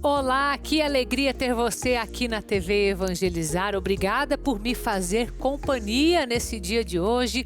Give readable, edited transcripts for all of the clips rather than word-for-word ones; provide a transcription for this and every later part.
Olá, que alegria ter você aqui na TV Evangelizar. Obrigada por me fazer companhia nesse dia de hoje.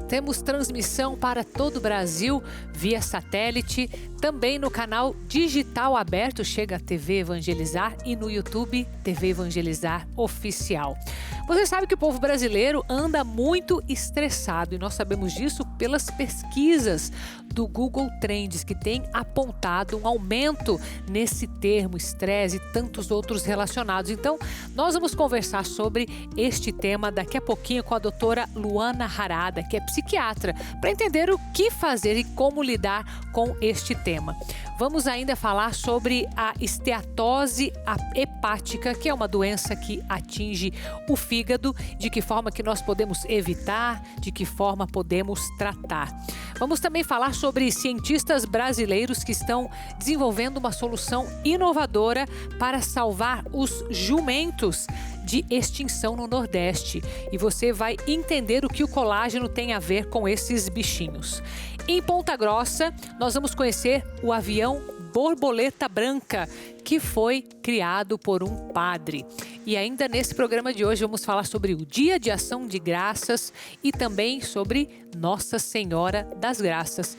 Temos transmissão para todo o Brasil via satélite, também no canal digital aberto Chega a TV Evangelizar e no YouTube TV Evangelizar Oficial. Você sabe que o povo brasileiro anda muito estressado e nós sabemos disso pelas pesquisas do Google Trends, que tem apontado um aumento nesse termo estresse e tantos outros relacionados. Então, nós vamos conversar sobre este tema daqui a pouquinho com a doutora Luana Harada, que é psiquiatra, para entender o que fazer e como lidar com este tema. Vamos ainda falar sobre a esteatose hepática, que é uma doença que atinge o fígado, de que forma que nós podemos evitar, de que forma podemos tratar. Vamos também falar sobre cientistas brasileiros que estão desenvolvendo uma solução inovadora para salvar os jumentos de extinção no Nordeste. E você vai entender o que o colágeno tem a ver com esses bichinhos. Em Ponta Grossa, nós vamos conhecer o avião Borboleta Branca, que foi criado por um padre. E ainda nesse programa de hoje vamos falar sobre o Dia de Ação de Graças e também sobre Nossa Senhora das Graças,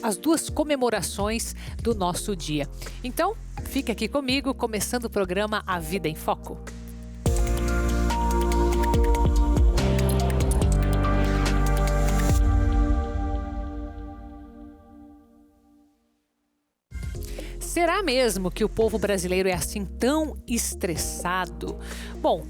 as duas comemorações do nosso dia. Então, fique aqui comigo, começando o programa A Vida em Foco. Será mesmo que o povo brasileiro é assim tão estressado? Bom,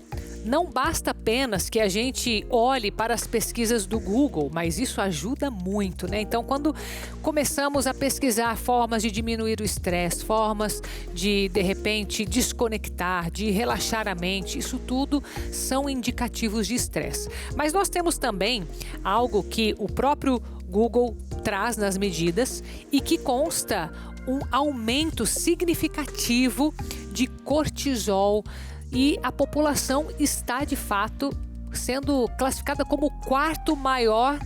não basta apenas que a gente olhe para as pesquisas do Google, mas isso ajuda muito, né? Então, quando começamos a pesquisar formas de diminuir o estresse, formas de repente, desconectar, de relaxar a mente, isso tudo são indicativos de estresse. Mas nós temos também algo que o próprio Google traz nas medidas e que consta um aumento significativo de cortisol e a população está, de fato, sendo classificada como o quarto maior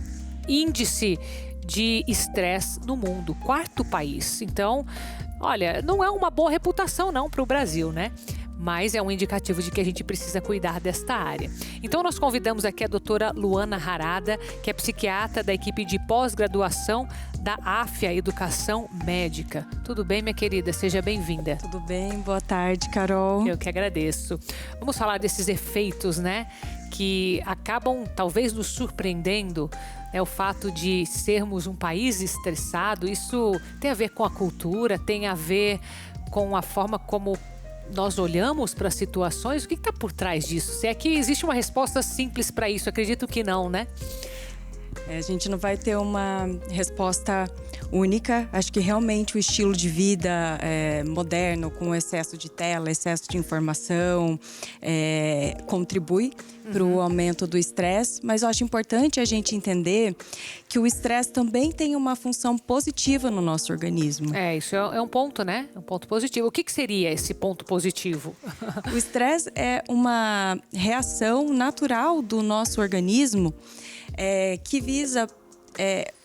índice de estresse no mundo, quarto país. Então, olha, não é uma boa reputação não para o Brasil, né? Mas é um indicativo de que a gente precisa cuidar desta área. Então nós convidamos aqui a doutora Luana Harada, que é psiquiatra da equipe de pós-graduação da AFIA Educação Médica. Tudo bem, minha querida? Seja bem-vinda. Tudo bem, boa tarde, Carol. Eu que agradeço. Vamos falar desses efeitos, né? Que acabam talvez nos surpreendendo, né? O fato de sermos um país estressado, isso tem a ver com a cultura, tem a ver com a forma como nós olhamos para as situações. O que está por trás disso? Se é que existe uma resposta simples para isso, acredito que não, né? A gente não vai ter uma resposta única. Acho que realmente o estilo de vida moderno, com excesso de tela, excesso de informação, contribui para o aumento do estresse. Mas eu acho importante a gente entender que o estresse também tem uma função positiva no nosso organismo. Isso é um ponto, né? Um ponto positivo. O que seria esse ponto positivo? O estresse é uma reação natural do nosso organismo que visa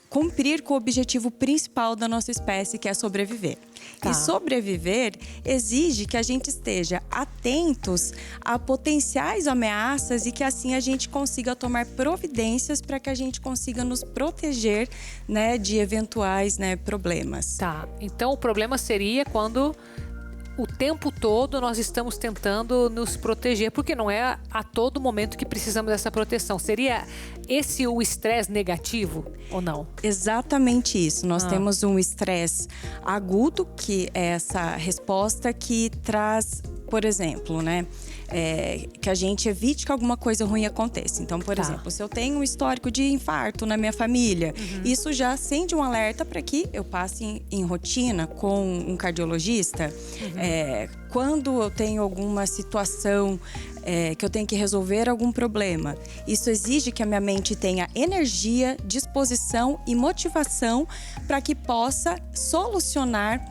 cumprir com o objetivo principal da nossa espécie, que é sobreviver. Tá. E sobreviver exige que a gente esteja atentos a potenciais ameaças e que assim a gente consiga tomar providências para que a gente consiga nos proteger, né, de eventuais, né, problemas. Tá. Então o problema seria quando o tempo todo nós estamos tentando nos proteger, porque não é a todo momento que precisamos dessa proteção. Seria esse o estresse negativo ou não? Exatamente isso. Nós temos um estresse agudo, que é essa resposta que traz, por exemplo, né? Que a gente evite que alguma coisa ruim aconteça. Então, por exemplo, se eu tenho um histórico de infarto na minha família, isso já acende um alerta para que eu passe em rotina com um cardiologista. Quando eu tenho alguma situação que eu tenho que resolver algum problema, isso exige que a minha mente tenha energia, disposição e motivação para que possa solucionar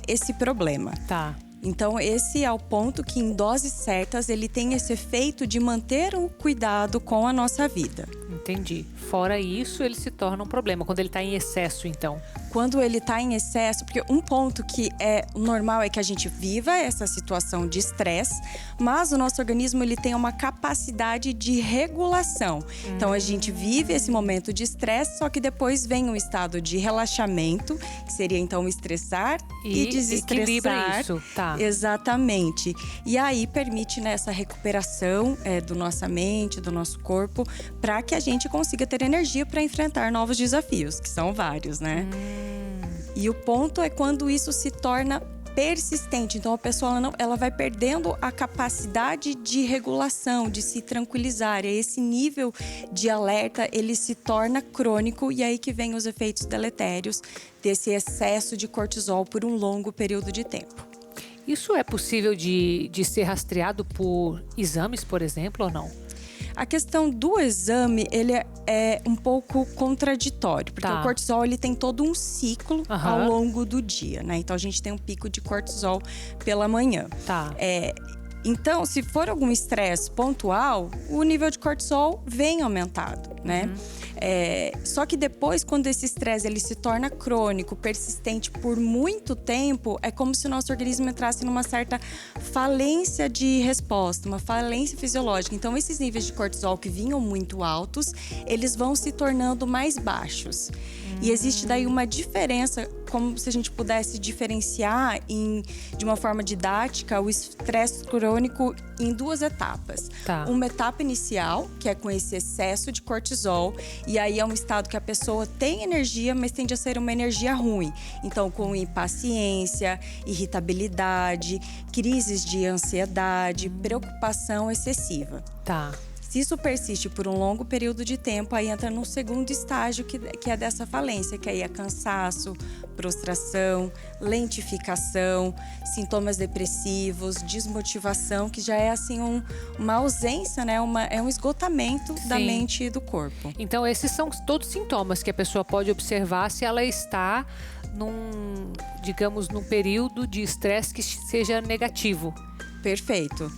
esse problema. Tá. Então, esse é o ponto que, em doses certas, ele tem esse efeito de manter o cuidado com a nossa vida. Entendi. Fora isso, ele se torna um problema, quando ele está em excesso, então. quando ele está em excesso, porque um ponto que é normal é que a gente viva essa situação de estresse, mas o nosso organismo ele tem uma capacidade de regulação. Então a gente vive esse momento de estresse, só que depois vem um estado de relaxamento, que seria então estressar e desestressar. Equilibra isso, tá. Exatamente. E aí permite, né, essa recuperação do nossa mente, do nosso corpo, para que a gente consiga ter energia para enfrentar novos desafios, que são vários, né? E o ponto é quando isso se torna persistente. Então a pessoa ela vai perdendo a capacidade de regulação, de se tranquilizar. E esse nível de alerta, ele se torna crônico e aí que vem os efeitos deletérios desse excesso de cortisol por um longo período de tempo. Isso é possível de ser rastreado por exames, por exemplo, ou não? A questão do exame, ele é um pouco contraditório, porque o cortisol ele tem todo um ciclo ao longo do dia, né? Então a gente tem um pico de cortisol pela manhã. Então, se for algum estresse pontual, o nível de cortisol vem aumentado, né? Só que depois, quando esse estresse ele se torna crônico, persistente por muito tempo, é como se o nosso organismo entrasse numa certa falência de resposta, uma falência fisiológica. Então, esses níveis de cortisol que vinham muito altos, eles vão se tornando mais baixos. E existe daí uma diferença, como se a gente pudesse diferenciar de uma forma didática o estresse crônico em duas etapas. Uma etapa inicial, que é com esse excesso de cortisol, e aí é um estado que a pessoa tem energia, mas tende a ser uma energia ruim. Então, com impaciência, irritabilidade, crises de ansiedade, preocupação excessiva. Se isso persiste por um longo período de tempo, aí entra no segundo estágio que é dessa falência, que aí é cansaço, prostração, lentificação, sintomas depressivos, desmotivação, que já é assim uma ausência, né? É um esgotamento da mente e do corpo. Então esses são todos sintomas que a pessoa pode observar se ela está num período de estresse que seja negativo. Perfeito.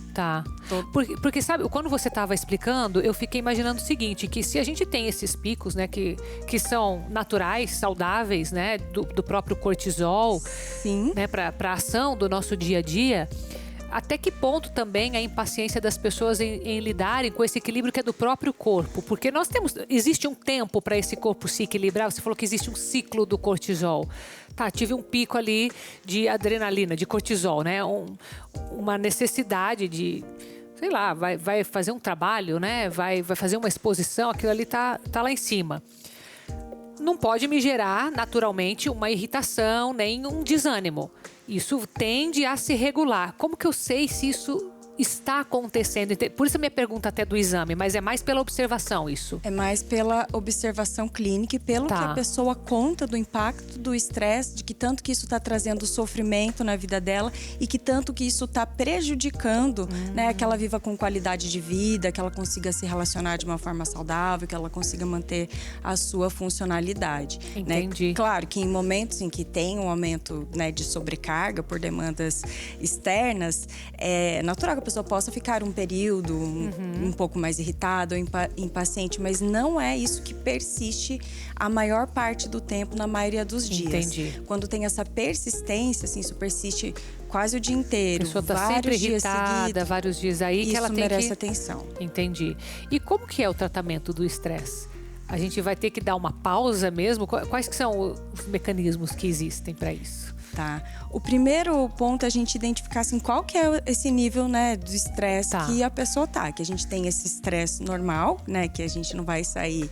Porque sabe, quando você estava explicando, eu fiquei imaginando o seguinte, que se a gente tem esses picos, né, que são naturais, saudáveis, né, do próprio cortisol, né, para a ação do nosso dia a dia, até que ponto também a impaciência das pessoas em lidarem com esse equilíbrio que é do próprio corpo? Porque existe um tempo para esse corpo se equilibrar. Você falou que existe um ciclo do cortisol. Tive um pico ali de adrenalina, de cortisol, né? Uma necessidade de, sei lá, vai fazer um trabalho, né? Vai fazer uma exposição, aquilo ali tá lá em cima. Não pode me gerar, naturalmente, uma irritação, nem um desânimo. Isso tende a se regular. Como que eu sei se isso está acontecendo? Por isso a minha pergunta até do exame, mas é mais pela observação isso? É mais pela observação clínica e pelo que a pessoa conta do impacto do estresse, de que tanto que isso está trazendo sofrimento na vida dela e que tanto que isso está prejudicando, né, que ela viva com qualidade de vida, que ela consiga se relacionar de uma forma saudável, que ela consiga manter a sua funcionalidade. Entendi. Né? Claro que em momentos em que tem um aumento, né, de sobrecarga por demandas externas, é natural que a pessoa possa ficar um período um pouco mais irritada ou impaciente, mas não é isso que persiste a maior parte do tempo na maioria dos dias. Entendi. Quando tem essa persistência, assim, isso persiste quase o dia inteiro. A pessoa está sempre irritada, vários dias aí, que ela tem merece atenção. Entendi. E como que é o tratamento do estresse? A gente vai ter que dar uma pausa mesmo? Quais que são os mecanismos que existem para isso? O primeiro ponto é a gente identificar assim, qual que é esse nível, né, do estresse que a pessoa que a gente tem esse estresse normal, né, que a gente não vai sair,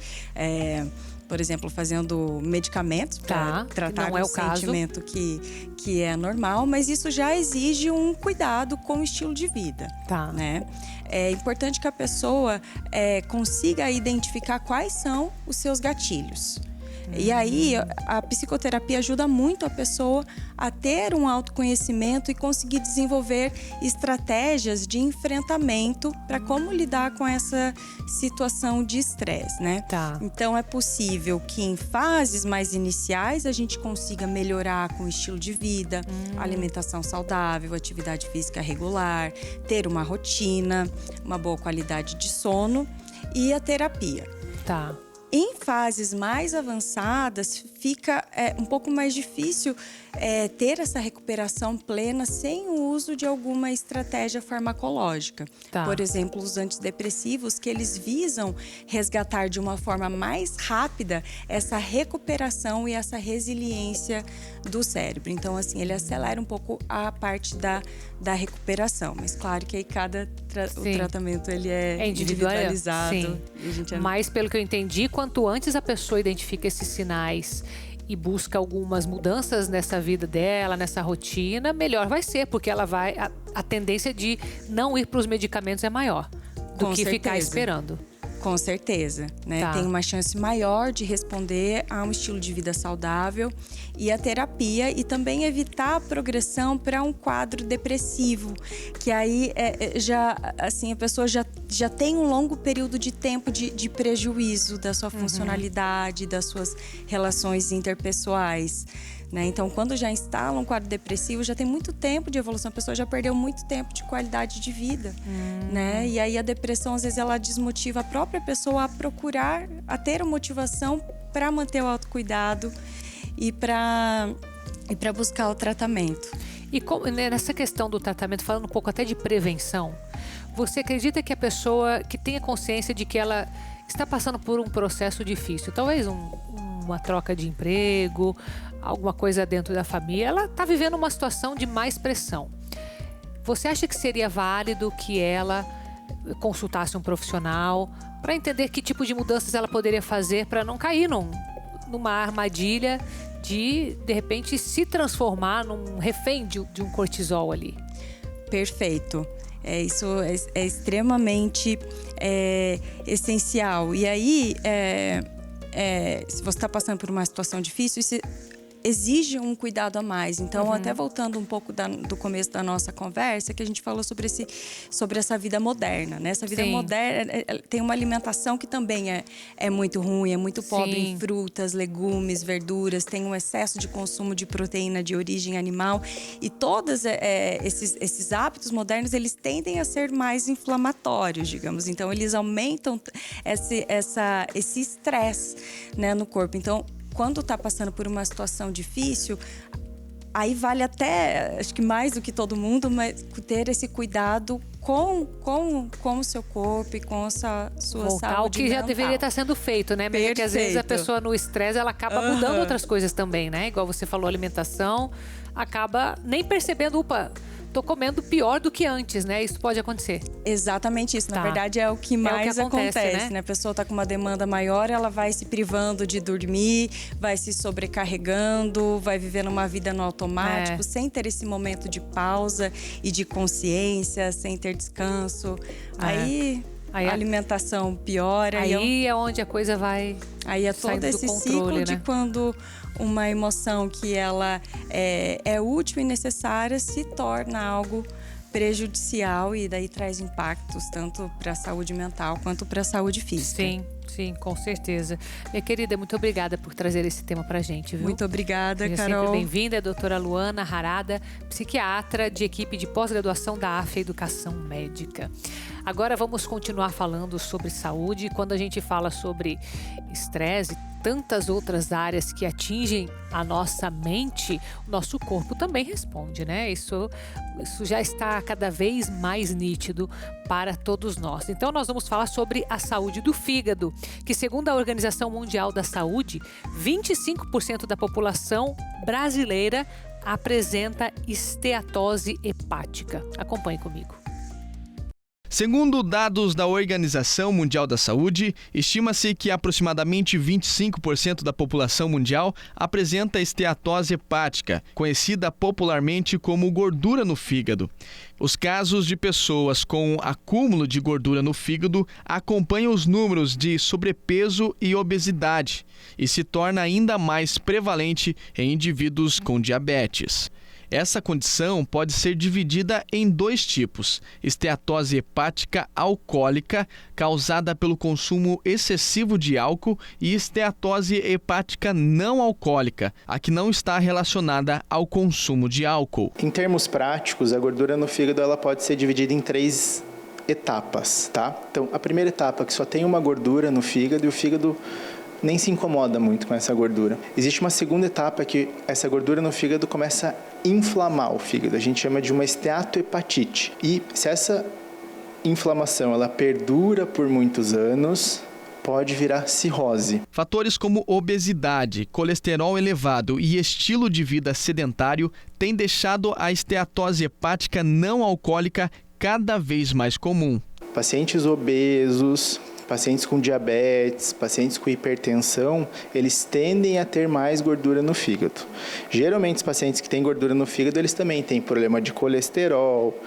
por exemplo, fazendo medicamentos para tratar um sentimento que é normal, mas isso já exige um cuidado com o estilo de vida, né? É importante que a pessoa consiga identificar quais são os seus gatilhos. E aí, a psicoterapia ajuda muito a pessoa a ter um autoconhecimento e conseguir desenvolver estratégias de enfrentamento para como lidar com essa situação de estresse, né? Então, é possível que em fases mais iniciais a gente consiga melhorar com o estilo de vida, alimentação saudável, atividade física regular, ter uma rotina, uma boa qualidade de sono e a terapia. Em fases mais avançadas, fica um pouco mais difícil ter essa recuperação plena sem o uso de alguma estratégia farmacológica. Tá. Por exemplo, os antidepressivos, que eles visam resgatar de uma forma mais rápida essa recuperação e essa resiliência do cérebro. Então, assim, ele acelera um pouco a parte da recuperação. Mas, claro que aí o tratamento ele é individualizado. Sim. Mas, pelo que eu entendi, quanto antes a pessoa identifica esses sinais e busca algumas mudanças nessa vida dela, nessa rotina, melhor vai ser, porque ela vai a tendência de não ir para os medicamentos é maior do que ficar esperando. Com certeza, né? Tá. Tem uma chance maior de responder a um estilo de vida saudável e a terapia, e também evitar a progressão para um quadro depressivo, que aí a pessoa já tem um longo período de tempo de prejuízo da sua funcionalidade, das suas relações interpessoais. Né? Então, quando já instala um quadro depressivo, já tem muito tempo de evolução, a pessoa já perdeu muito tempo de qualidade de vida. Né? E aí a depressão, às vezes, ela desmotiva a própria pessoa a ter motivação para manter o autocuidado e para buscar o tratamento. E nessa questão do tratamento, falando um pouco até de prevenção, você acredita que a pessoa que tenha consciência de que ela está passando por um processo difícil, talvez uma troca de emprego, alguma coisa dentro da família, ela está vivendo uma situação de mais pressão. Você acha que seria válido que ela consultasse um profissional para entender que tipo de mudanças ela poderia fazer para não cair numa armadilha de repente, se transformar num refém de um cortisol ali? Perfeito. Isso é extremamente essencial. E aí, se você está passando por uma situação difícil, isso exige um cuidado a mais. Então, até voltando um pouco do começo da nossa conversa, que a gente falou sobre essa vida moderna, né? Essa vida moderna tem uma alimentação que também é muito ruim, é muito pobre em frutas, legumes, verduras, tem um excesso de consumo de proteína de origem animal, e todos esses hábitos modernos, eles tendem a ser mais inflamatórios, digamos. Então, eles aumentam esse estresse, né, no corpo. Então, quando está passando por uma situação difícil, aí vale até, acho que mais do que todo mundo, mas ter esse cuidado com o seu corpo e com a sua saúde o que mental. Já deveria estar sendo feito, né? Porque às vezes a pessoa no estresse, ela acaba mudando outras coisas também, né? Igual você falou, alimentação, acaba nem percebendo, tô comendo pior do que antes, né? Isso pode acontecer. Exatamente isso. Na verdade, é o que mais acontece, né? A pessoa tá com uma demanda maior, ela vai se privando de dormir, vai se sobrecarregando, vai vivendo uma vida no automático, sem ter esse momento de pausa e de consciência, sem ter descanso. Aí a alimentação piora. Aí é onde a coisa vai. Aí é todo esse ciclo de quando uma emoção que ela é útil e necessária se torna algo prejudicial, e daí traz impactos tanto para a saúde mental quanto para a saúde física. Sim, com certeza. Minha querida, muito obrigada por trazer esse tema pra gente, viu? Muito obrigada, Seja Carol. sempre bem-vinda, a doutora Luana Harada, psiquiatra de equipe de pós-graduação da AFA Educação Médica. Agora vamos continuar falando sobre saúde. Quando a gente fala sobre estresse e tantas outras áreas que atingem a nossa mente, o nosso corpo também responde, né? Isso já está cada vez mais nítido para todos nós. Então nós vamos falar sobre a saúde do fígado, que segundo a Organização Mundial da Saúde, 25% da população brasileira apresenta esteatose hepática. Acompanhe comigo. Segundo dados da Organização Mundial da Saúde, estima-se que aproximadamente 25% da população mundial apresenta esteatose hepática, conhecida popularmente como gordura no fígado. Os casos de pessoas com acúmulo de gordura no fígado acompanham os números de sobrepeso e obesidade e se torna ainda mais prevalente em indivíduos com diabetes. Essa condição pode ser dividida em dois tipos: esteatose hepática alcoólica, causada pelo consumo excessivo de álcool, e esteatose hepática não alcoólica, a que não está relacionada ao consumo de álcool. Em termos práticos, a gordura no fígado ela pode ser dividida em 3 etapas, tá? Então, a primeira etapa, que só tem uma gordura no fígado, e o fígado nem se incomoda muito com essa gordura. Existe uma segunda etapa que essa gordura no fígado começa a inflamar o fígado. A gente chama de uma esteatohepatite. E se essa inflamação ela perdura por muitos anos, pode virar cirrose. Fatores como obesidade, colesterol elevado e estilo de vida sedentário têm deixado a esteatose hepática não alcoólica cada vez mais comum. Pacientes obesos, pacientes com diabetes, pacientes com hipertensão, eles tendem a ter mais gordura no fígado. Geralmente, os pacientes que têm gordura no fígado, eles também têm problema de colesterol,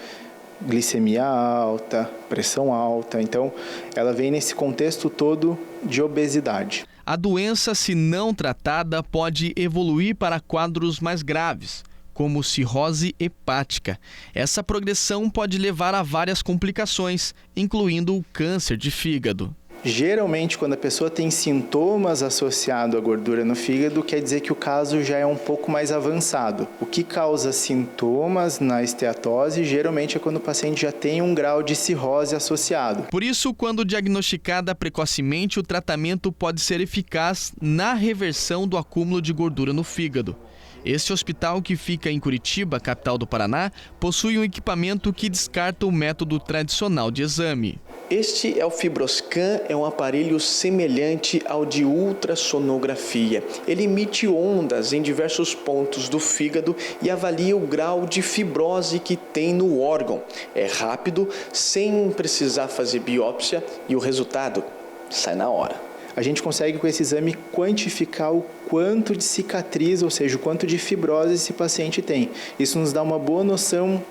glicemia alta, pressão alta. Então, ela vem nesse contexto todo de obesidade. A doença, se não tratada, pode evoluir para quadros mais graves, como cirrose hepática. Essa progressão pode levar a várias complicações, incluindo o câncer de fígado. Geralmente, quando a pessoa tem sintomas associados à gordura no fígado, quer dizer que o caso já é um pouco mais avançado. O que causa sintomas na esteatose, geralmente é quando o paciente já tem um grau de cirrose associado. Por isso, quando diagnosticada precocemente, o tratamento pode ser eficaz na reversão do acúmulo de gordura no fígado. Este hospital, que fica em Curitiba, capital do Paraná, possui um equipamento que descarta o método tradicional de exame. Este é o FibroScan, é um aparelho semelhante ao de ultrassonografia. Ele emite ondas em diversos pontos do fígado e avalia o grau de fibrose que tem no órgão. É rápido, sem precisar fazer biópsia, e o resultado sai na hora. A gente consegue com esse exame quantificar o quanto de cicatriz, ou seja, o quanto de fibrose esse paciente tem. Isso nos dá uma boa noção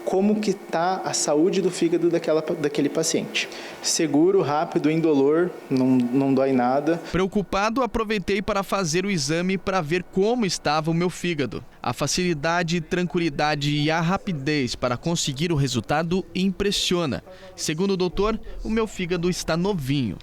como que está a saúde do fígado daquele paciente. Seguro, rápido, indolor, não dói nada. Preocupado, aproveitei para fazer o exame para ver como estava o meu fígado. A facilidade, tranquilidade e a rapidez para conseguir o resultado impressiona. Segundo o doutor, o meu fígado está novinho.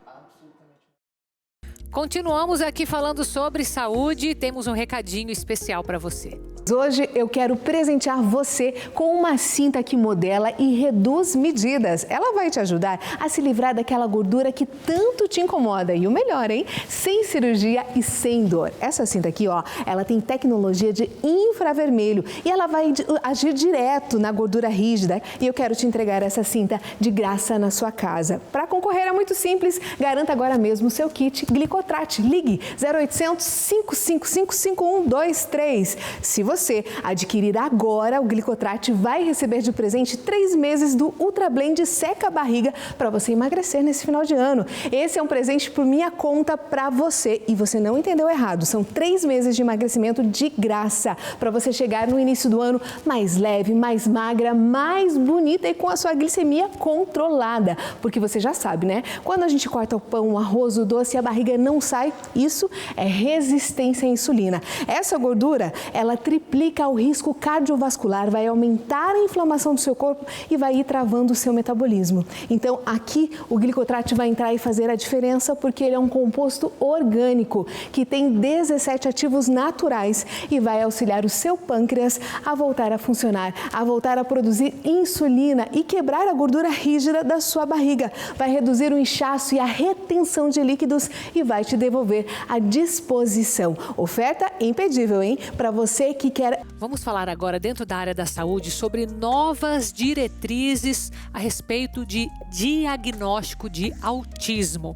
Continuamos aqui falando sobre saúde. Temos um recadinho especial para você. Hoje eu quero presentear você com uma cinta que modela e reduz medidas. Ela vai te ajudar a se livrar daquela gordura que tanto te incomoda. E o melhor, hein? Sem cirurgia e sem dor. Essa cinta aqui, ó, ela tem tecnologia de infravermelho e ela vai agir direto na gordura rígida. E eu quero te entregar essa cinta de graça na sua casa. Para concorrer é muito simples. Garanta agora mesmo o seu kit Glicotrate. Ligue 0800 555 5123. Se você adquirir agora o Glicotrate, vai receber de presente 3 meses do Ultra Blend Seca Barriga para você emagrecer nesse final de ano. Esse é um presente por minha conta para você e você não entendeu errado. São 3 meses de emagrecimento de graça para você chegar no início do ano mais leve, mais magra, mais bonita e com a sua glicemia controlada. Porque você já sabe, né? Quando a gente corta o pão, o arroz, o doce e a barriga não sai, isso é resistência à insulina. Essa gordura, ela triplica o risco cardiovascular, vai aumentar a inflamação do seu corpo e vai ir travando o seu metabolismo. Então, aqui o Glicotrate vai entrar e fazer a diferença porque ele é um composto orgânico que tem 17 ativos naturais e vai auxiliar o seu pâncreas a voltar a funcionar, a voltar a produzir insulina e quebrar a gordura rígida da sua barriga. Vai reduzir o inchaço e a retenção de líquidos e vai te devolver a disposição. Oferta imperdível, hein? Para você que quer... Vamos falar agora, dentro da área da saúde, sobre novas diretrizes a respeito de diagnóstico de autismo.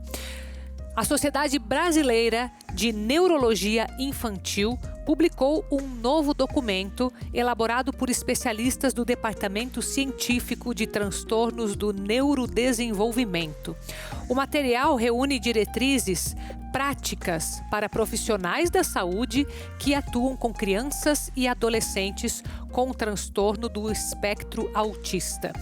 A Sociedade Brasileira de Neurologia Infantil publicou um novo documento elaborado por especialistas do Departamento Científico de Transtornos do Neurodesenvolvimento. O material reúne diretrizes práticas para profissionais da saúde que atuam com crianças e adolescentes com transtorno do espectro autista.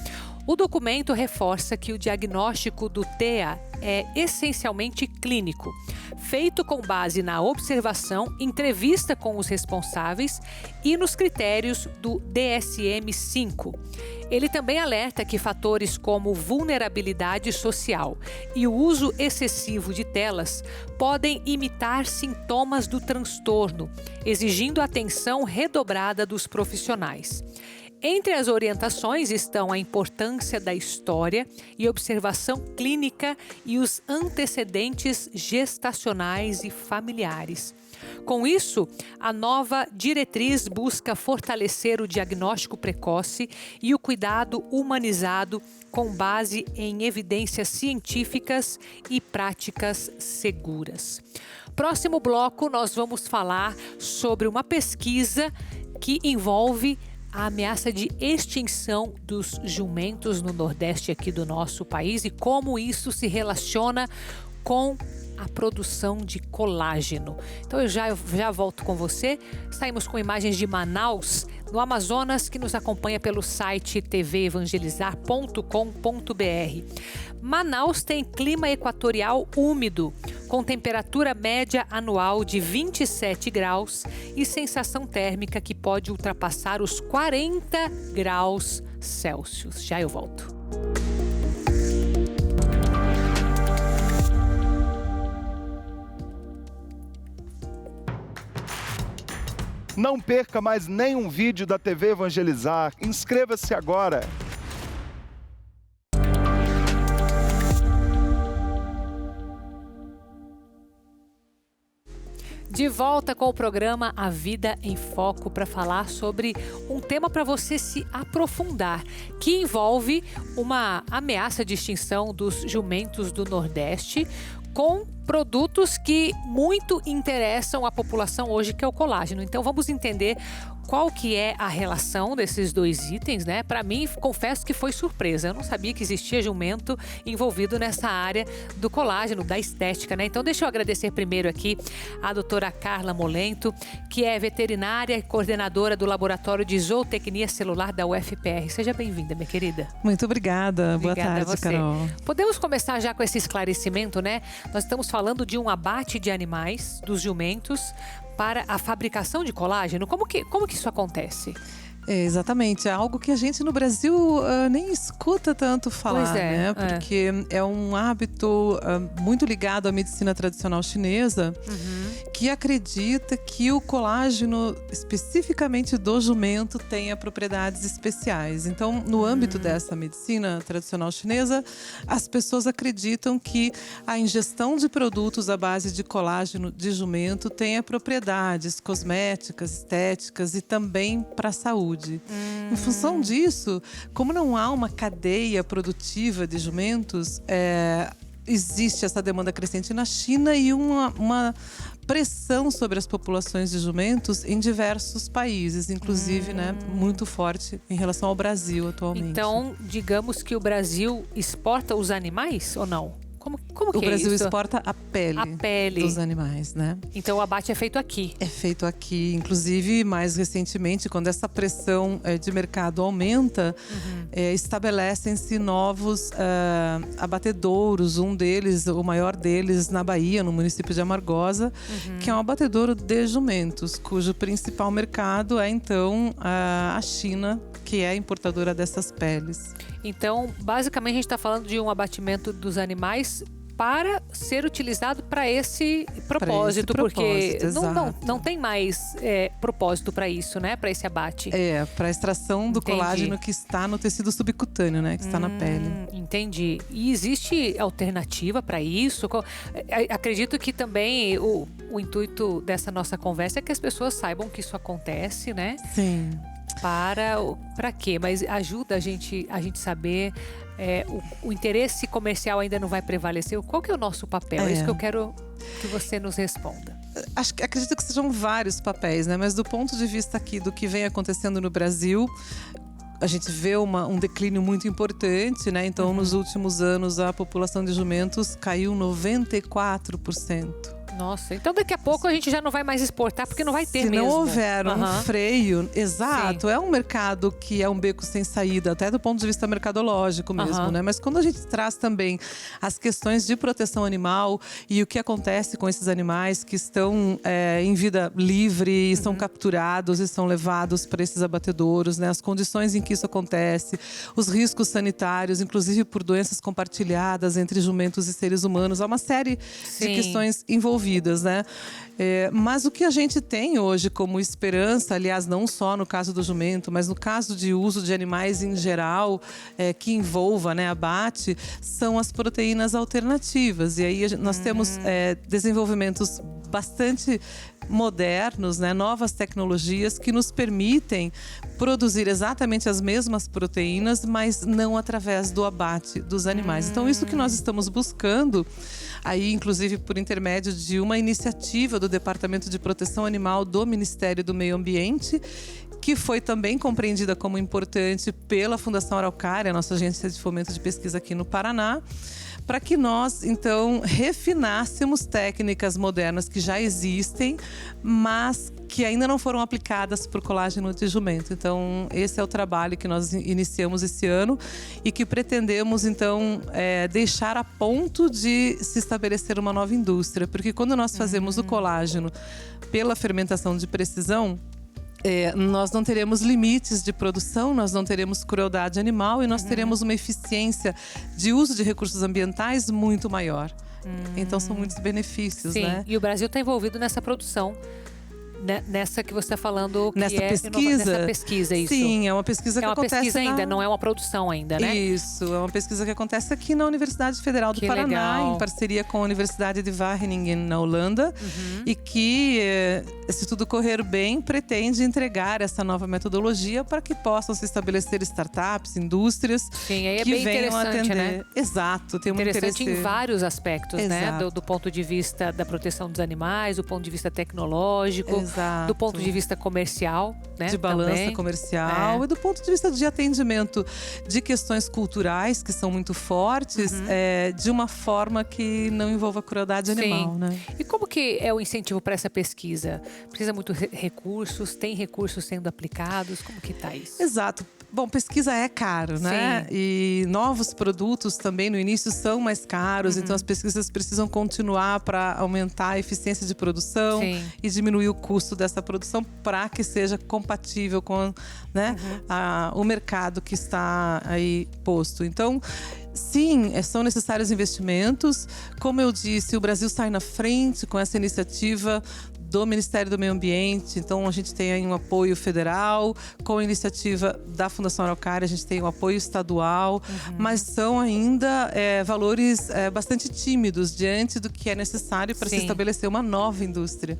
O documento reforça que o diagnóstico do TEA é essencialmente clínico, feito com base na observação, entrevista com os responsáveis e nos critérios do DSM-5. Ele também alerta que fatores como vulnerabilidade social e o uso excessivo de telas podem imitar sintomas do transtorno, exigindo atenção redobrada dos profissionais. Entre as orientações estão a importância da história e observação clínica e os antecedentes gestacionais e familiares. Com isso, a nova diretriz busca fortalecer o diagnóstico precoce e o cuidado humanizado com base em evidências científicas e práticas seguras. Próximo bloco, nós vamos falar sobre uma pesquisa que envolve a ameaça de extinção dos jumentos no Nordeste aqui do nosso país e como isso se relaciona com a produção de colágeno. Então eu já volto com você. Saímos com imagens de Manaus, no Amazonas, que nos acompanha pelo site tvevangelizar.com.br. Manaus tem clima equatorial úmido, com temperatura média anual de 27 graus e sensação térmica que pode ultrapassar os 40 graus Celsius. Já eu volto. Não perca mais nenhum vídeo da TV Evangelizar. Inscreva-se agora! De volta com o programa A Vida em Foco para falar sobre um tema para você se aprofundar, que envolve uma ameaça de extinção dos jumentos do Nordeste com produtos que muito interessam a população hoje, que é o colágeno. Então vamos entender qual que é a relação desses dois itens, né? Para mim, confesso que foi surpresa. Eu não sabia que existia jumento envolvido nessa área do colágeno, da estética, né? Então deixa eu agradecer primeiro aqui a doutora Carla Molento, que é veterinária e coordenadora do Laboratório de Zootecnia Celular da UFPR. Seja bem-vinda, minha querida. Muito obrigada. Boa Obrigada tarde, Carol. Podemos começar já com esse esclarecimento, né? Nós estamos falando de um abate de animais, dos jumentos, para a fabricação de colágeno. Como que isso acontece? Exatamente, é algo que a gente no Brasil nem escuta tanto falar, né? Porque é um hábito muito ligado à medicina tradicional chinesa, que acredita que o colágeno, especificamente do jumento, tenha propriedades especiais. Então, no âmbito dessa medicina tradicional chinesa, as pessoas acreditam que a ingestão de produtos à base de colágeno de jumento tenha propriedades cosméticas, estéticas e também para a saúde. Em função disso, como não há uma cadeia produtiva de jumentos, existe essa demanda crescente na China e uma pressão sobre as populações de jumentos em diversos países, inclusive muito forte em relação ao Brasil atualmente. Então, digamos que o Brasil exporta os animais ou não? Como que o Brasil é isso? exporta a pele dos animais, né? Então o abate é feito aqui? É feito aqui. Inclusive, mais recentemente, quando essa pressão de mercado aumenta, estabelecem-se novos abatedouros. Um deles, o maior deles, na Bahia, no município de Amargosa, que é um abatedouro de jumentos, cujo principal mercado é, então, a China, que é a importadora dessas peles. Então, basicamente, a gente está falando de um abatimento dos animais para ser utilizado para esse propósito, porque não tem mais propósito para isso, né? Para esse abate. Para a extração do colágeno que está no tecido subcutâneo, né? Que está na pele. Entendi. E existe alternativa para isso? Acredito que também o intuito dessa nossa conversa é que as pessoas saibam que isso acontece, né? Sim. Para quê? Mas ajuda a gente saber o interesse comercial ainda não vai prevalecer. Qual que é o nosso papel? É isso que eu quero que você nos responda. Acredito que sejam vários papéis, né? Mas do ponto de vista aqui do que vem acontecendo no Brasil, a gente vê um declínio muito importante, né? Então, nos últimos anos, a população de jumentos caiu 94%. Nossa, então daqui a pouco a gente já não vai mais exportar, porque não vai ter mesmo. Se não houver um freio, exato, é um mercado que é um beco sem saída, até do ponto de vista mercadológico mesmo, né? Mas quando a gente traz também as questões de proteção animal e o que acontece com esses animais que estão em vida livre e são capturados e são levados para esses abatedouros, né? As condições em que isso acontece, os riscos sanitários, inclusive por doenças compartilhadas entre jumentos e seres humanos, há uma série de questões envolvidas. desenvolvidas, né? Mas o que a gente tem hoje como esperança, aliás, não só no caso do jumento, mas no caso de uso de animais em geral, que envolva, né, abate, são as proteínas alternativas. E aí nós temos desenvolvimentos bastante modernos, né, novas tecnologias que nos permitem produzir exatamente as mesmas proteínas, mas não através do abate dos animais. Então, isso que nós estamos buscando, aí, inclusive por intermédio de uma iniciativa do Departamento de Proteção Animal do Ministério do Meio Ambiente, que foi também compreendida como importante pela Fundação Araucária, nossa agência de fomento de pesquisa aqui no Paraná, para que nós, então, refinássemos técnicas modernas que já existem, mas que ainda não foram aplicadas para o colágeno de jumento. Então, esse é o trabalho que nós iniciamos esse ano e que pretendemos, então, deixar a ponto de se estabelecer uma nova indústria. Porque quando nós fazemos o colágeno pela fermentação de precisão, nós não teremos limites de produção, nós não teremos crueldade animal e nós teremos uma eficiência de uso de recursos ambientais muito maior. Então são muitos benefícios, Sim, né? E o Brasil está envolvido nessa produção. Nessa que você está falando, que nessa pesquisa, isso. Sim, é uma pesquisa que acontece pesquisa ainda, não é uma produção ainda, né? Isso, é uma pesquisa que acontece aqui na Universidade Federal do Paraná, legal. Em parceria com a Universidade de Wageningen, na Holanda, e que, se tudo correr bem, pretende entregar essa nova metodologia para que possam se estabelecer startups, indústrias. Sim, aí que bem venham interessante, atender. Né? Exato, tem um interessante em vários aspectos, Exato. né? Do ponto de vista da proteção dos animais, do ponto de vista tecnológico. Exato. Do ponto de vista comercial, né? De balança também. comercial e do ponto de vista de atendimento de questões culturais que são muito fortes, de uma forma que não envolva crueldade animal, né? E como que é o incentivo para essa pesquisa? Precisa muito recursos? Tem recursos sendo aplicados? Como que tá isso? Exato. Bom, pesquisa é caro, né? Sim. E novos produtos também no início são mais caros, então as pesquisas precisam continuar para aumentar a eficiência de produção e diminuir o custo dessa produção para que seja compatível com, né, o mercado que está aí posto. Então, sim, são necessários investimentos. Como eu disse, o Brasil sai na frente com essa iniciativa do Ministério do Meio Ambiente. Então, a gente tem aí um apoio federal. Com a iniciativa da Fundação Araucária, a gente tem um apoio estadual. Mas são ainda valores bastante tímidos diante do que é necessário para se estabelecer uma nova indústria.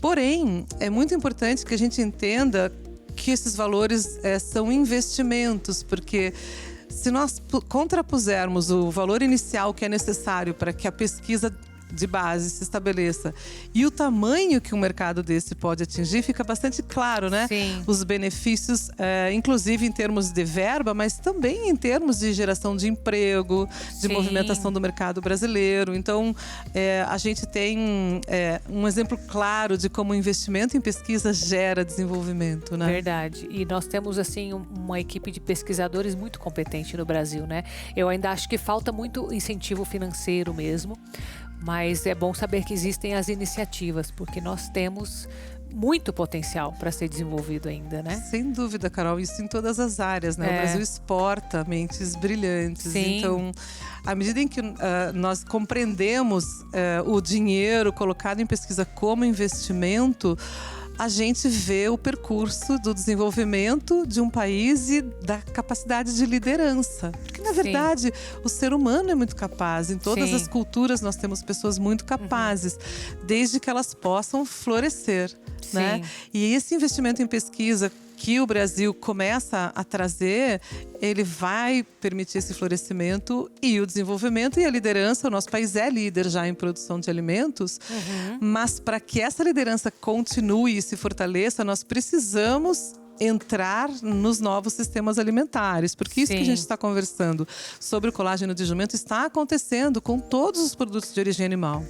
Porém, é muito importante que a gente entenda que esses valores são investimentos, porque se nós contrapusermos o valor inicial que é necessário para que a pesquisa de base se estabeleça e o tamanho que um mercado desse pode atingir, fica bastante claro, né? Sim. Os benefícios, inclusive em termos de verba, mas também em termos de geração de emprego, de movimentação do mercado brasileiro. Então, a gente tem um exemplo claro de como o investimento em pesquisa gera desenvolvimento, né? Verdade. E nós temos, assim, uma equipe de pesquisadores muito competente no Brasil, né? Eu ainda acho que falta muito incentivo financeiro mesmo. Mas é bom saber que existem as iniciativas, porque nós temos muito potencial para ser desenvolvido ainda, né? Sem dúvida, Carol. Isso em todas as áreas, né? O Brasil exporta mentes brilhantes. Sim. Então, à medida em que nós compreendemos o dinheiro colocado em pesquisa como investimento, a gente vê o percurso do desenvolvimento de um país e da capacidade de liderança. Porque, na verdade, o ser humano é muito capaz. Em todas as culturas, nós temos pessoas muito capazes, desde que elas possam florescer, né? E esse investimento em pesquisa que o Brasil começa a trazer, ele vai permitir esse florescimento e o desenvolvimento e a liderança. O nosso país é líder já em produção de alimentos, mas para que essa liderança continue e se fortaleça, nós precisamos entrar nos novos sistemas alimentares, porque isso que a gente está conversando sobre o colágeno de jumento está acontecendo com todos os produtos de origem animal.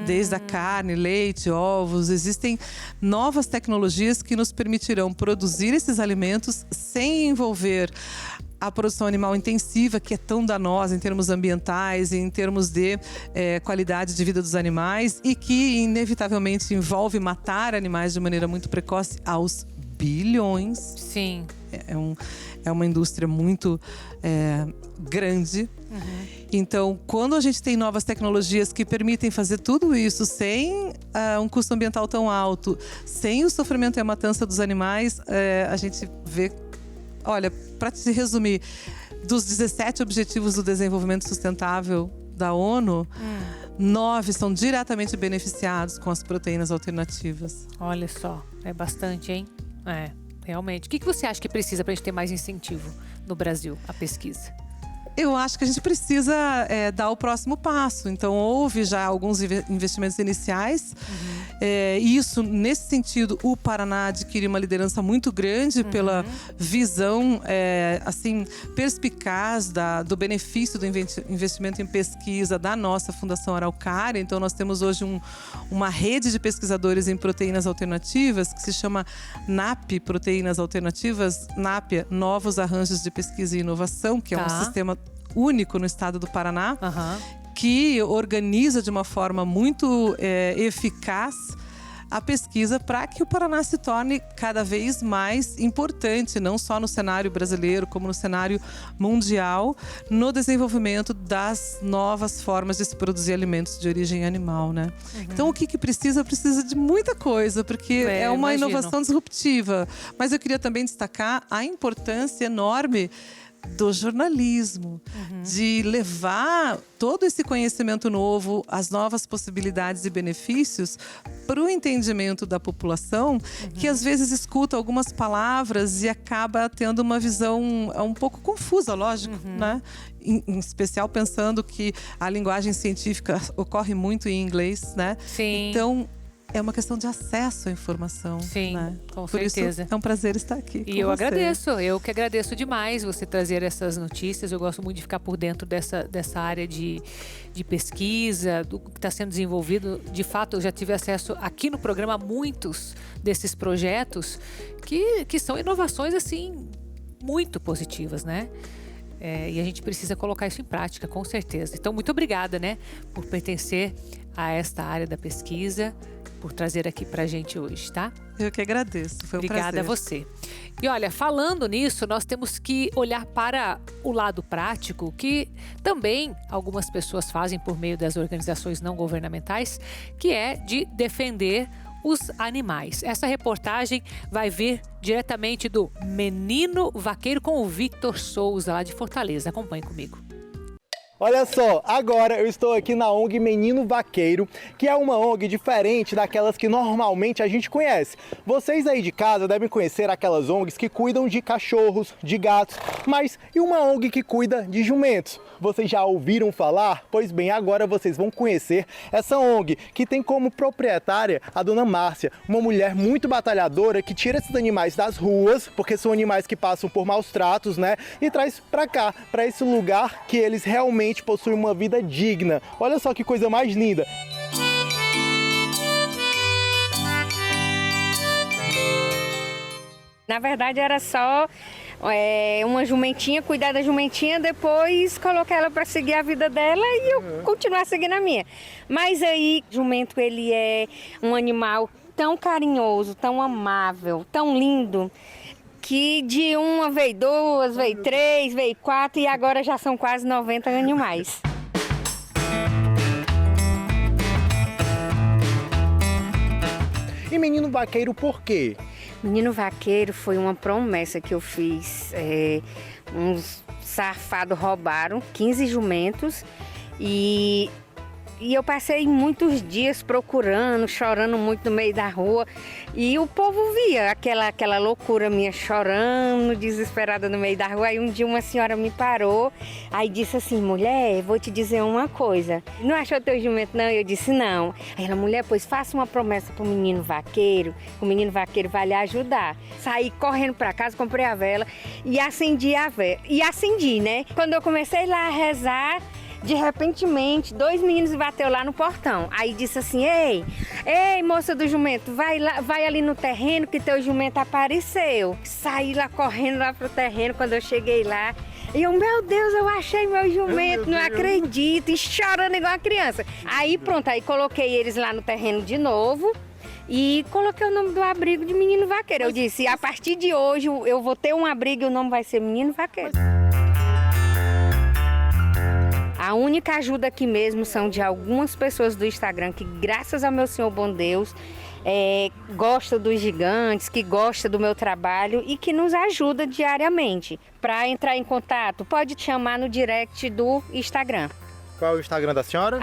Desde a carne, leite, ovos, existem novas tecnologias que nos permitirão produzir esses alimentos sem envolver a produção animal intensiva, que é tão danosa em termos ambientais e em termos de qualidade de vida dos animais, e que inevitavelmente envolve matar animais de maneira muito precoce aos bilhões. Sim. é uma indústria muito grande. Então, quando a gente tem novas tecnologias que permitem fazer tudo isso sem um custo ambiental tão alto, sem o sofrimento e a matança dos animais, a gente vê... Olha, para te resumir, dos 17 Objetivos do Desenvolvimento Sustentável da ONU, 9 são diretamente beneficiados com as proteínas alternativas. Olha só, é bastante, hein? Realmente. O que você acha que precisa para a gente ter mais incentivo no Brasil, a pesquisa? Eu acho que a gente precisa dar o próximo passo. Então, houve já alguns investimentos iniciais. Isso, nesse sentido, o Paraná adquiriu uma liderança muito grande pela visão, assim, perspicaz do benefício do investimento em pesquisa da nossa Fundação Araucária. Então, nós temos hoje uma rede de pesquisadores em proteínas alternativas que se chama NAP, Proteínas Alternativas, NAPIA, Novos Arranjos de Pesquisa e Inovação, que é um sistema único no estado do Paraná, que organiza de uma forma muito eficaz a pesquisa para que o Paraná se torne cada vez mais importante, não só no cenário brasileiro, como no cenário mundial, no desenvolvimento das novas formas de se produzir alimentos de origem animal, né? Então, o que precisa? Precisa de muita coisa, porque é uma inovação disruptiva. Mas eu queria também destacar a importância enorme do jornalismo, de levar todo esse conhecimento novo, as novas possibilidades e benefícios para o entendimento da população, que às vezes escuta algumas palavras e acaba tendo uma visão um pouco confusa, lógico, né? Em especial pensando que a linguagem científica ocorre muito em inglês, né? Sim. Então, é uma questão de acesso à informação. Sim, né? com Por certeza. Isso, é um prazer estar aqui com eu você. agradeço, eu que agradeço demais você trazer essas notícias. Eu gosto muito de ficar por dentro dessa área de pesquisa, do que está sendo desenvolvido. De fato, eu já tive acesso aqui no programa a muitos desses projetos que são inovações, assim, muito positivas, né? E a gente precisa colocar isso em prática, com certeza. Então, muito obrigada, né, por pertencer a esta área da pesquisa, por trazer aqui pra gente hoje, tá? Eu que agradeço, foi um prazer. Obrigada a você. E olha, falando nisso, nós temos que olhar para o lado prático, que também algumas pessoas fazem por meio das organizações não governamentais, que é de defender os animais. Essa reportagem vai vir diretamente do Menino Vaqueiro com o Victor Souza, lá de Fortaleza. Acompanhe comigo. Olha só, agora eu estou aqui na ONG Menino Vaqueiro, que é uma ONG diferente daquelas que normalmente a gente conhece. Vocês aí de casa devem conhecer aquelas ONGs que cuidam de cachorros, de gatos, mas e uma ONG que cuida de jumentos? Vocês já ouviram falar? Pois bem, agora vocês vão conhecer essa ONG, que tem como proprietária a dona Márcia, uma mulher muito batalhadora que tira esses animais das ruas, porque são animais que passam por maus tratos, né? E traz pra cá, pra esse lugar que eles realmente possuem uma vida digna. Olha só que coisa mais linda! Na verdade era só uma jumentinha, cuidar da jumentinha, depois colocar ela para seguir a vida dela e eu continuar seguindo a minha. Mas aí, jumento, ele é um animal tão carinhoso, tão amável, tão lindo, que de uma veio 2, veio 3, veio 4 e agora já são quase 90 animais. E Menino Vaqueiro por quê? Menino Vaqueiro foi uma promessa que eu fiz. Uns safados roubaram 15 jumentos e eu passei muitos dias procurando, chorando muito no meio da rua. E o povo via aquela loucura minha, chorando, desesperada no meio da rua. Aí um dia uma senhora me parou, aí disse assim: mulher, vou te dizer uma coisa. Não achou teu jumento não? Eu disse não. Aí ela: mulher, pois faça uma promessa pro Menino Vaqueiro, o Menino Vaqueiro vai lhe ajudar. Saí correndo pra casa, comprei a vela e acendi a vela. E acendi, né? Quando eu comecei lá a rezar, de repentemente, 2 meninos bateu lá no portão. Aí disse assim: ei, moça do jumento, vai ali no terreno que teu jumento apareceu. Saí lá correndo lá pro terreno. Quando eu cheguei lá, eu, meu Deus, eu achei meu jumento, não acredito, e chorando igual uma criança. Aí pronto, aí coloquei eles lá no terreno de novo. e coloquei o nome do abrigo de Menino Vaqueiro. Eu disse, a partir de hoje eu vou ter um abrigo e o nome vai ser Menino Vaqueiro. A única ajuda aqui mesmo são de algumas pessoas do Instagram que, graças ao meu Senhor bom Deus, gosta dos gigantes, que gosta do meu trabalho e que nos ajuda diariamente. Para entrar em contato, pode te chamar no direct do Instagram. Qual é o Instagram da senhora?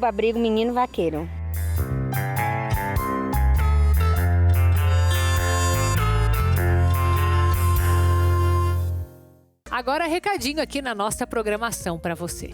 @abrigo Menino Vaqueiro. Agora, recadinho aqui na nossa programação para você.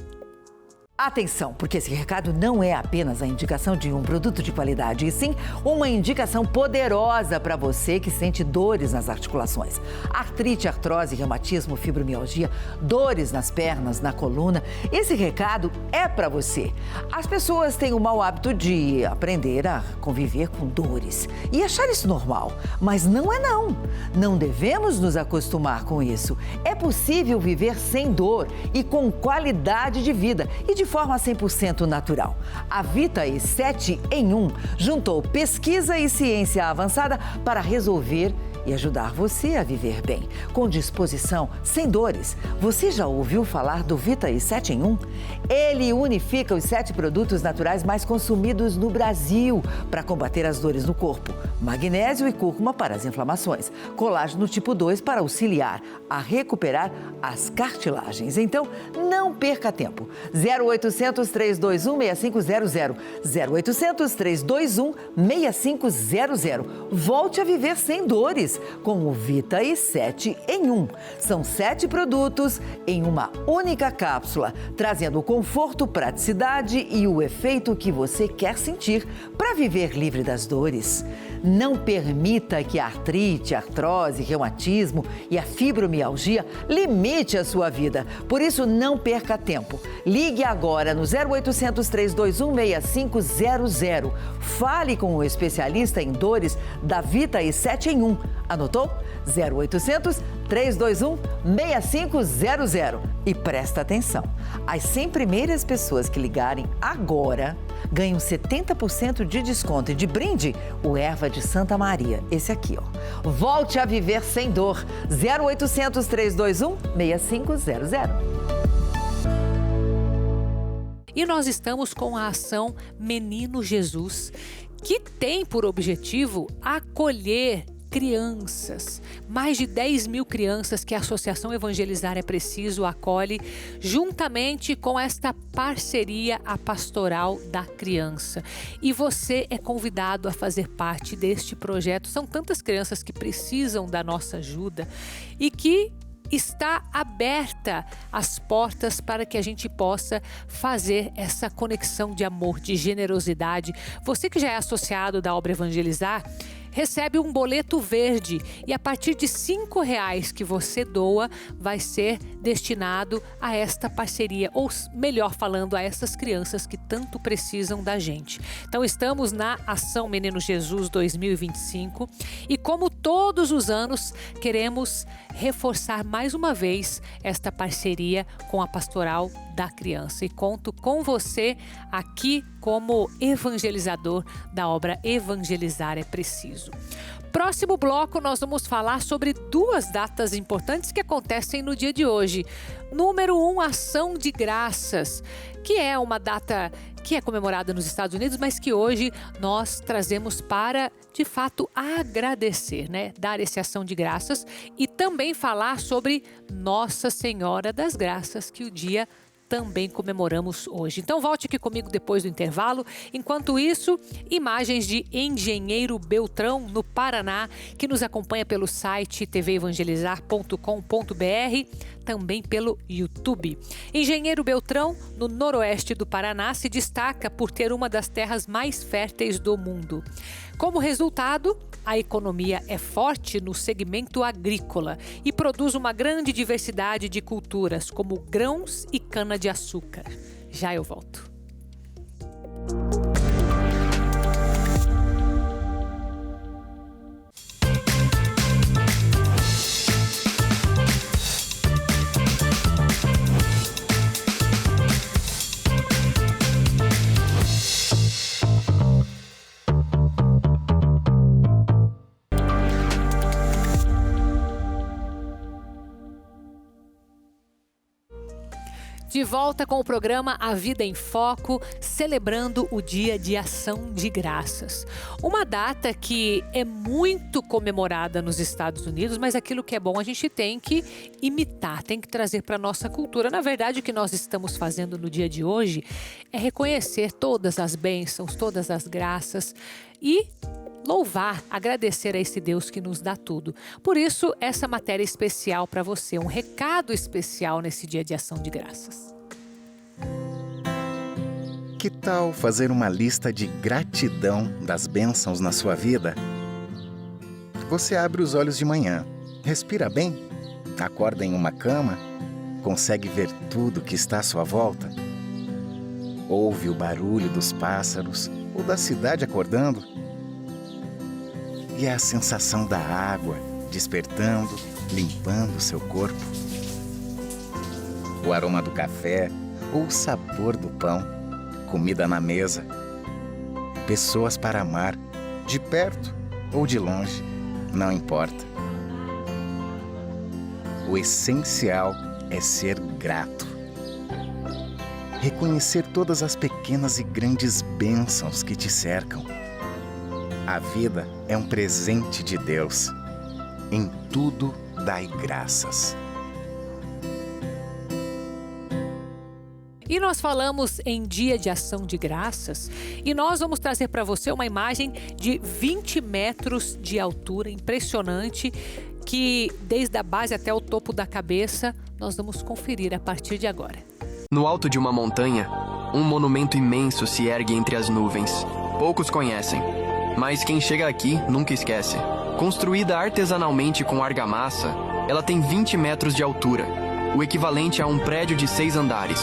Atenção, porque esse recado não é apenas a indicação de um produto de qualidade, e sim uma indicação poderosa para você que sente dores nas articulações. Artrite, artrose, reumatismo, fibromialgia, dores nas pernas, na coluna. Esse recado é para você. As pessoas têm o mau hábito de aprender a conviver com dores e achar isso normal, mas não é não. Não devemos nos acostumar com isso. É possível viver sem dor e com qualidade de vida e de forma 100% natural. A Vitae 7 em 1 juntou pesquisa e ciência avançada para resolver e ajudar você a viver bem, com disposição, sem dores. Você já ouviu falar do Vitae 7 em 1? Ele unifica os 7 produtos naturais mais consumidos no Brasil para combater as dores no corpo. Magnésio e cúrcuma para as inflamações. Colágeno tipo 2 para auxiliar a recuperar as cartilagens. Então, não perca tempo. 0800 321 6500. 0800 321 6500. Volte a viver sem dores com o Vitae 7 em 1. São 7 produtos em uma única cápsula, trazendo conforto, praticidade e o efeito que você quer sentir para viver livre das dores. Não permita que a artrite, a artrose, reumatismo e a fibromialgia limite a sua vida. Por isso, não perca tempo. Ligue agora no 0800 321 6500. Fale com o especialista em dores da Vitae 7 em 1. Anotou? 0800 321 6500. E presta atenção, as 100 primeiras pessoas que ligarem agora ganham 70% de desconto e de brinde o Erva de Santa Maria. Esse aqui, ó. Volte a viver sem dor. 0800 321 6500. E nós estamos com a ação Menino Jesus, que tem por objetivo acolher crianças, mais de 10 mil crianças que a Associação Evangelizar é Preciso acolhe, juntamente com esta parceria, a Pastoral da Criança. E você é convidado a fazer parte deste projeto. São tantas crianças que precisam da nossa ajuda e que está aberta as portas para que a gente possa fazer essa conexão de amor, de generosidade. Você que já é associado da obra Evangelizar, recebe um boleto verde e a partir de R$5 que você doa vai ser destinado a esta parceria, ou melhor falando, a essas crianças que tanto precisam da gente. Então estamos na Ação Menino Jesus 2025 e como todos os anos queremos reforçar mais uma vez esta parceria com a Pastoral da Criança e conto com você aqui como evangelizador da obra Evangelizar é Preciso. Próximo bloco nós vamos falar sobre 2 datas importantes que acontecem no dia de hoje. Número 1, Ação de Graças, que é uma data que é comemorada nos Estados Unidos, mas que hoje nós trazemos para, de fato, agradecer, né? Dar essa ação de graças e também falar sobre Nossa Senhora das Graças, que o dia também comemoramos hoje. Então volte aqui comigo depois do intervalo. Enquanto isso, imagens de Engenheiro Beltrão, no Paraná, que nos acompanha pelo site tvevangelizar.com.br, também pelo YouTube. Engenheiro Beltrão, no noroeste do Paraná, se destaca por ter uma das terras mais férteis do mundo. Como resultado, a economia é forte no segmento agrícola e produz uma grande diversidade de culturas, como grãos e cana-de-açúcar. Já eu volto. De volta com o programa A Vida em Foco, celebrando o Dia de Ação de Graças. Uma data que é muito comemorada nos Estados Unidos, mas aquilo que é bom a gente tem que imitar, tem que trazer para a nossa cultura. Na verdade, o que nós estamos fazendo no dia de hoje é reconhecer todas as bênçãos, todas as graças e louvar, agradecer a esse Deus que nos dá tudo. Por isso, essa matéria especial para você, um recado especial nesse Dia de Ação de Graças. Que tal fazer uma lista de gratidão das bênçãos na sua vida? Você abre os olhos de manhã, respira bem, acorda em uma cama, consegue ver tudo que está à sua volta? Ouve o barulho dos pássaros ou da cidade acordando? E a sensação da água despertando, limpando o seu corpo. O aroma do café ou o sabor do pão, comida na mesa. Pessoas para amar, de perto ou de longe, não importa. O essencial é ser grato. Reconhecer todas as pequenas e grandes bênçãos que te cercam. A vida é um presente de Deus. Em tudo, dai graças. E nós falamos em Dia de Ação de Graças e nós vamos trazer para você uma imagem de 20 metros de altura, impressionante, que desde a base até o topo da cabeça nós vamos conferir a partir de agora. No alto de uma montanha, um monumento imenso se ergue entre as nuvens. Poucos conhecem. Mas quem chega aqui nunca esquece. Construída artesanalmente com argamassa, ela tem 20 metros de altura, o equivalente a um prédio de 6 andares.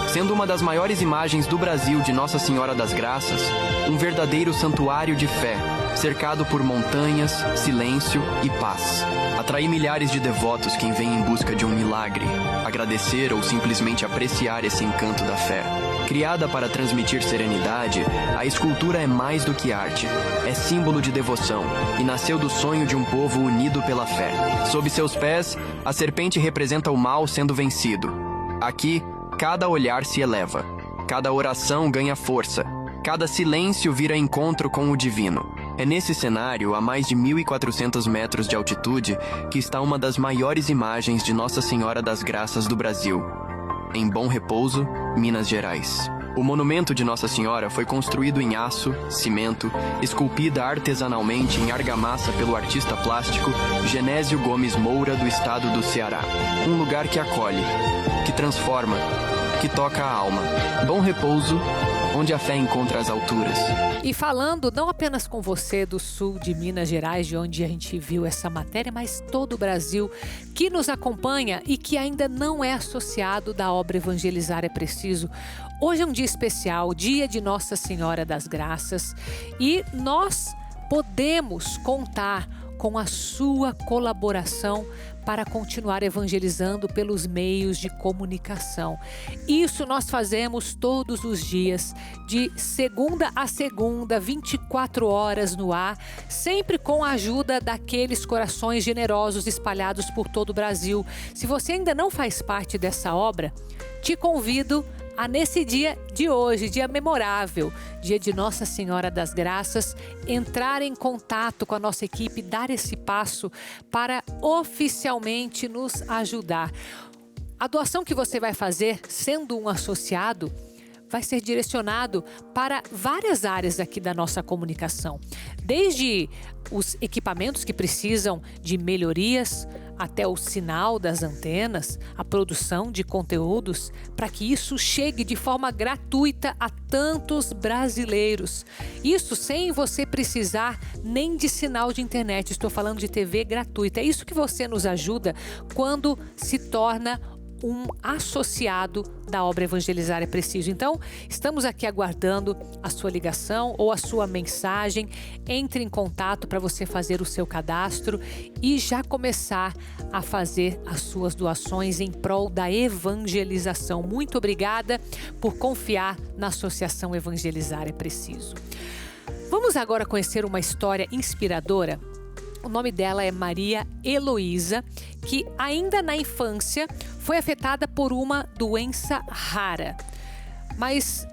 Sendo uma das maiores imagens do Brasil de Nossa Senhora das Graças, um verdadeiro santuário de fé, cercado por montanhas, silêncio e paz. Atrai milhares de devotos que vêm em busca de um milagre, agradecer ou simplesmente apreciar esse encanto da fé. Criada para transmitir serenidade, a escultura é mais do que arte. É símbolo de devoção e nasceu do sonho de um povo unido pela fé. Sob seus pés, a serpente representa o mal sendo vencido. Aqui, cada olhar se eleva, cada oração ganha força, cada silêncio vira encontro com o divino. É nesse cenário, a mais de 1.400 metros de altitude, que está uma das maiores imagens de Nossa Senhora das Graças do Brasil, em Bom Repouso, Minas Gerais. O monumento de Nossa Senhora foi construído em aço, cimento, esculpida artesanalmente em argamassa pelo artista plástico Genésio Gomes Moura, do estado do Ceará. Um lugar que acolhe, que transforma, que toca a alma. Bom Repouso, onde a fé encontra as alturas. E falando não apenas com você do sul de Minas Gerais, de onde a gente viu essa matéria, mas todo o Brasil que nos acompanha e que ainda não é associado da obra Evangelizar é Preciso. Hoje é um dia especial, dia de Nossa Senhora das Graças, e nós podemos contar com a sua colaboração para continuar evangelizando pelos meios de comunicação. Isso nós fazemos todos os dias, de segunda a segunda, 24 horas no ar, sempre com a ajuda daqueles corações generosos espalhados por todo o Brasil. Se você ainda não faz parte dessa obra, te convido a, nesse dia de hoje, dia memorável, dia de Nossa Senhora das Graças, entrar em contato com a nossa equipe, dar esse passo para oficialmente nos ajudar. A doação que você vai fazer, sendo um associado, vai ser direcionado para várias áreas aqui da nossa comunicação. Desde os equipamentos que precisam de melhorias, até o sinal das antenas, a produção de conteúdos, para que isso chegue de forma gratuita a tantos brasileiros. Isso sem você precisar nem de sinal de internet, estou falando de TV gratuita. É isso que você nos ajuda quando se torna um associado da obra Evangelizar é Preciso. Então, estamos aqui aguardando a sua ligação ou a sua mensagem. Entre em contato para você fazer o seu cadastro e já começar a fazer as suas doações em prol da evangelização. Muito obrigada por confiar na Associação Evangelizar é Preciso. Vamos agora conhecer uma história inspiradora. O nome dela é Maria Heloísa, que ainda na infância foi afetada por uma doença rara. Mas,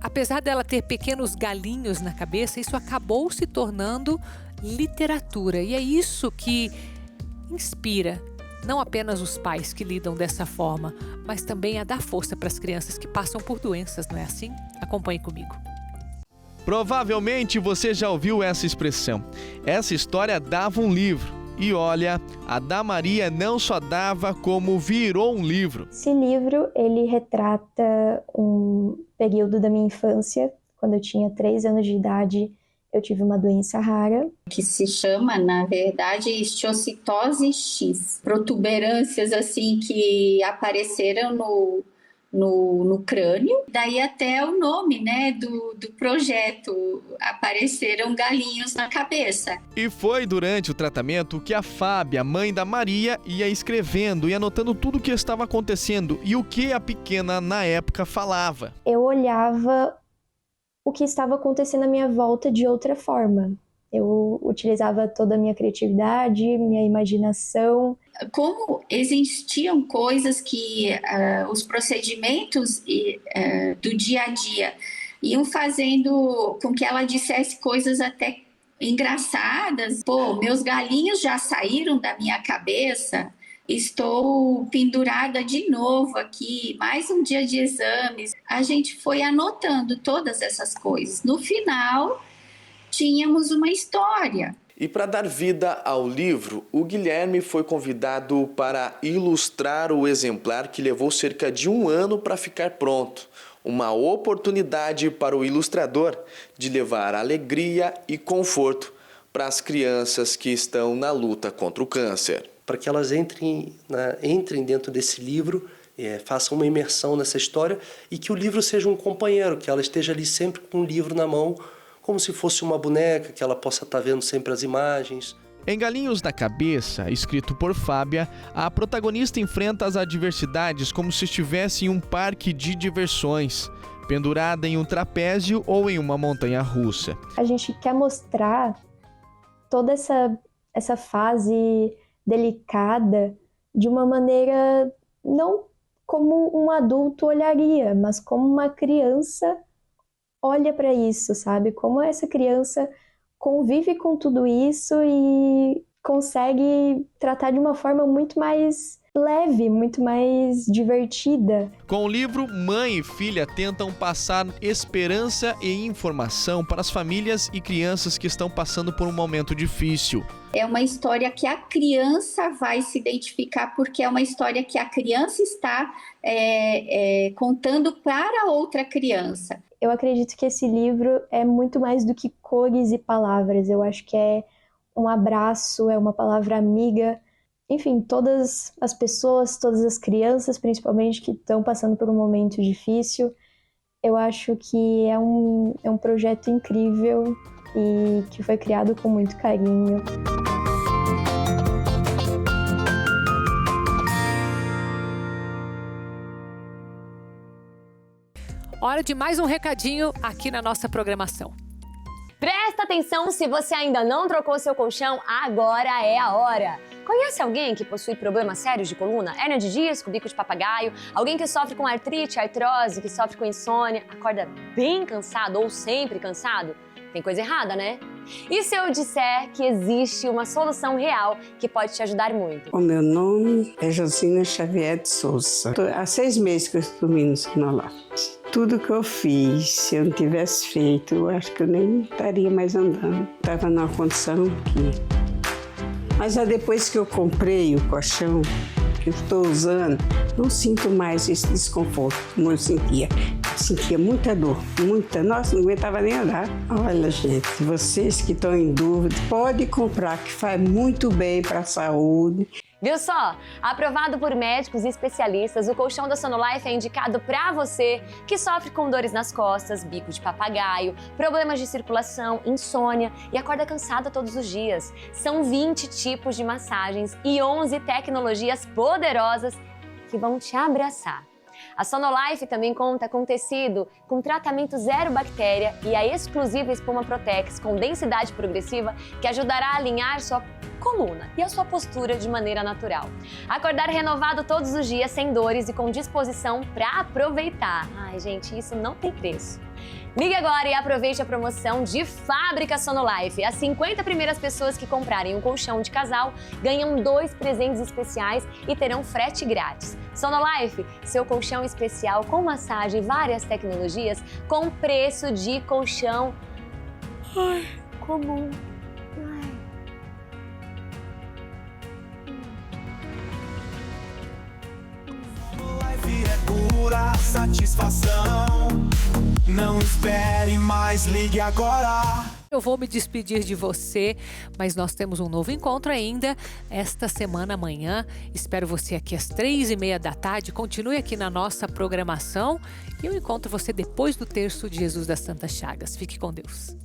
apesar dela ter pequenos galinhos na cabeça, isso acabou se tornando literatura. E é isso que inspira não apenas os pais que lidam dessa forma, mas também a dar força para as crianças que passam por doenças, não é assim? Acompanhe comigo. Provavelmente você já ouviu essa expressão. Essa história dava um livro. E olha, a da Maria não só dava, como virou um livro. Esse livro, ele retrata um período da minha infância. Quando eu tinha 3 anos de idade, eu tive uma doença rara. Que se chama, na verdade, histiocytose X. Protuberâncias, assim, que apareceram no crânio. Daí até o nome, né, do projeto. Apareceram galinhos na cabeça. E foi durante o tratamento que a Fábia, mãe da Maria, ia escrevendo e anotando tudo o que estava acontecendo e o que a pequena, na época, falava. Eu olhava o que estava acontecendo à minha volta de outra forma. Eu utilizava toda a minha criatividade, minha imaginação. Como existiam coisas que os procedimentos do dia a dia iam fazendo com que ela dissesse coisas até engraçadas. Pô, meus galinhos já saíram da minha cabeça. Estou pendurada de novo aqui, mais um dia de exames. A gente foi anotando todas essas coisas. No final, tínhamos uma história. E para dar vida ao livro, o Guilherme foi convidado para ilustrar o exemplar que levou cerca de 1 ano para ficar pronto. Uma oportunidade para o ilustrador de levar alegria e conforto para as crianças que estão na luta contra o câncer. Para que elas entrem dentro desse livro, façam uma imersão nessa história e que o livro seja um companheiro, que ela esteja ali sempre com o livro na mão, como se fosse uma boneca, que ela possa estar vendo sempre as imagens. Em Galinhos da Cabeça, escrito por Fábia, a protagonista enfrenta as adversidades como se estivesse em um parque de diversões, pendurada em um trapézio ou em uma montanha-russa. A gente quer mostrar toda essa fase delicada de uma maneira não como um adulto olharia, mas como uma criança olha para isso, sabe? Como essa criança convive com tudo isso e consegue tratar de uma forma muito mais leve, muito mais divertida. Com o livro, mãe e filha tentam passar esperança e informação para as famílias e crianças que estão passando por um momento difícil. É uma história que a criança vai se identificar, porque é uma história que a criança está contando para outra criança. Eu acredito que esse livro é muito mais do que cores e palavras. Eu acho que é um abraço, é uma palavra amiga. Enfim, todas as pessoas, todas as crianças, principalmente, que estão passando por um momento difícil, eu acho que é um projeto incrível e que foi criado com muito carinho. Hora de mais um recadinho aqui na nossa programação. Presta atenção, se você ainda não trocou seu colchão, agora é a hora! Conhece alguém que possui problemas sérios de coluna? Hérnia de disco, bico de papagaio? Alguém que sofre com artrite, artrose, que sofre com insônia, acorda bem cansado ou sempre cansado? Tem coisa errada, né? E se eu disser que existe uma solução real que pode te ajudar muito? O meu nome é Josina Xavier de Souza. Há 6 meses que eu estou dormindo no Sonolafit. Tudo que eu fiz, se eu não tivesse feito, eu acho que eu nem estaria mais andando. Estava numa condição que... Mas depois que eu comprei o colchão, que eu estou usando, não sinto mais esse desconforto como eu sentia. Sentia muita dor, muita. Nossa, não aguentava nem andar. Olha, gente, vocês que estão em dúvida, pode comprar, que faz muito bem para a saúde. Viu só? Aprovado por médicos e especialistas, o colchão da Sonolife é indicado para você que sofre com dores nas costas, bico de papagaio, problemas de circulação, insônia e acorda cansada todos os dias. São 20 tipos de massagens e 11 tecnologias poderosas que vão te abraçar. A Sonolife também conta com tecido com tratamento zero bactéria e a exclusiva espuma Protex com densidade progressiva que ajudará a alinhar sua coluna e a sua postura de maneira natural. Acordar renovado todos os dias, sem dores e com disposição para aproveitar. Ai, gente, isso não tem preço. Ligue agora e aproveite a promoção de Fábrica Sonolife. As 50 primeiras pessoas que comprarem um colchão de casal ganham 2 presentes especiais e terão frete grátis. Sonolife, seu colchão especial com massagem e várias tecnologias com preço de colchão comum. Sonolife é pura satisfação. Não espere mais, ligue agora. Eu vou me despedir de você, mas nós temos um novo encontro ainda esta semana amanhã. Espero você aqui às 3h30 da tarde. Continue aqui na nossa programação e eu encontro você depois do terço de Jesus das Santas Chagas. Fique com Deus.